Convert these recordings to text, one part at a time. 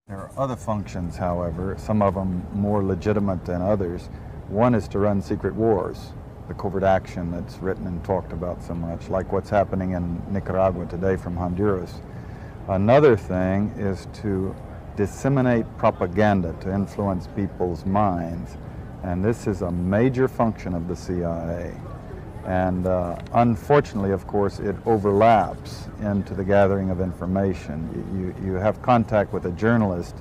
There are other functions, however, some of them more legitimate than others. One is to run secret wars, the covert action that's written and talked about so much, like what's happening in Nicaragua today from Honduras. Another thing is to disseminate propaganda to influence people's minds, and this is a major function of the CIA. And unfortunately, of course, it overlaps into the gathering of information. You have contact with a journalist,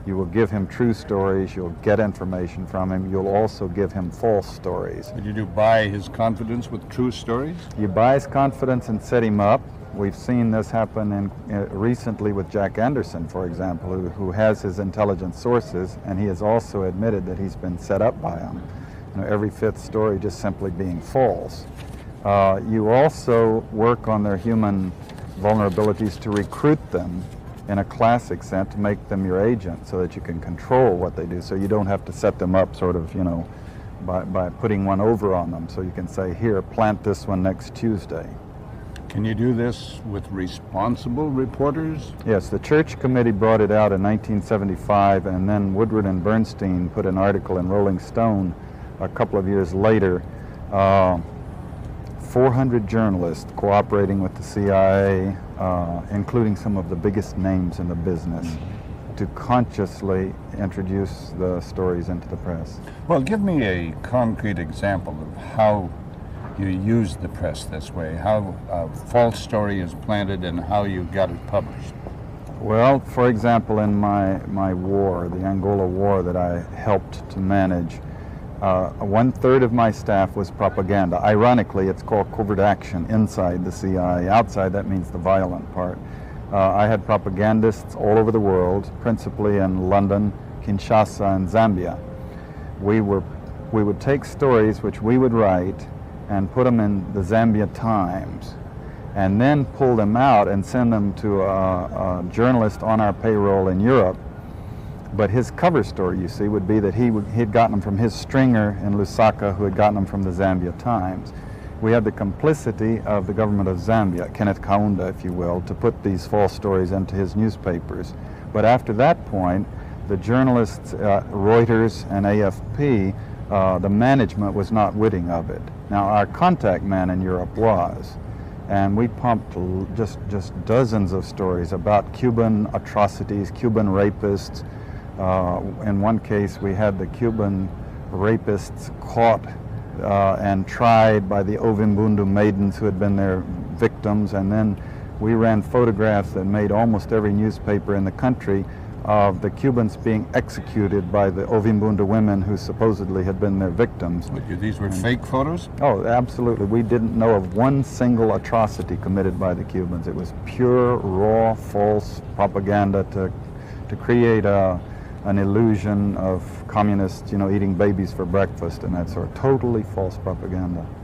you will give him true stories, you'll get information from him, you'll also give him false stories. But you do buy his confidence with true stories? You buy his confidence and set him up. We've seen this happen recently with Jack Anderson, for example, who has his intelligence sources, and he has also admitted that he's been set up by them. Every fifth story just simply being false. You also work on their human vulnerabilities to recruit them in a classic sense, to make them your agent so that you can control what they do, so you don't have to set them up sort of, by putting one over on them. So you can say, here, plant this one next Tuesday. Can you do this with responsible reporters? Yes, the Church Committee brought it out in 1975, and then Woodward and Bernstein put an article in Rolling Stone a couple of years later, 400 journalists cooperating with the CIA, including some of the biggest names in the business, to consciously introduce the stories into the press. Well, give me a concrete example of how you use the press this way, how a false story is planted and how you got it published. Well, for example, in my war, the Angola War that I helped to manage, 1/3 of my staff was propaganda. Ironically, it's called covert action inside the CIA. Outside, that means the violent part. I had propagandists all over the world, principally in London, Kinshasa, and Zambia. We would take stories which we would write and put them in the Zambia Times, and then pull them out and send them to a journalist on our payroll in Europe. But his cover story, you see, would be that he'd gotten them from his stringer in Lusaka, who had gotten them from the Zambia Times. We had the complicity of the government of Zambia, Kenneth Kaunda, if you will, to put these false stories into his newspapers. But after that point, the journalists, Reuters and AFP, the management was not witting of it. Now, our contact man in Europe was. And we pumped just dozens of stories about Cuban atrocities, Cuban rapists. In one case, we had the Cuban rapists caught and tried by the Ovimbundu maidens who had been their victims, and then we ran photographs that made almost every newspaper in the country of the Cubans being executed by the Ovimbundu women who supposedly had been their victims. These were fake photos? Oh, absolutely. We didn't know of one single atrocity committed by the Cubans. It was pure, raw, false propaganda to create an illusion of communists, eating babies for breakfast and that sort of totally false propaganda.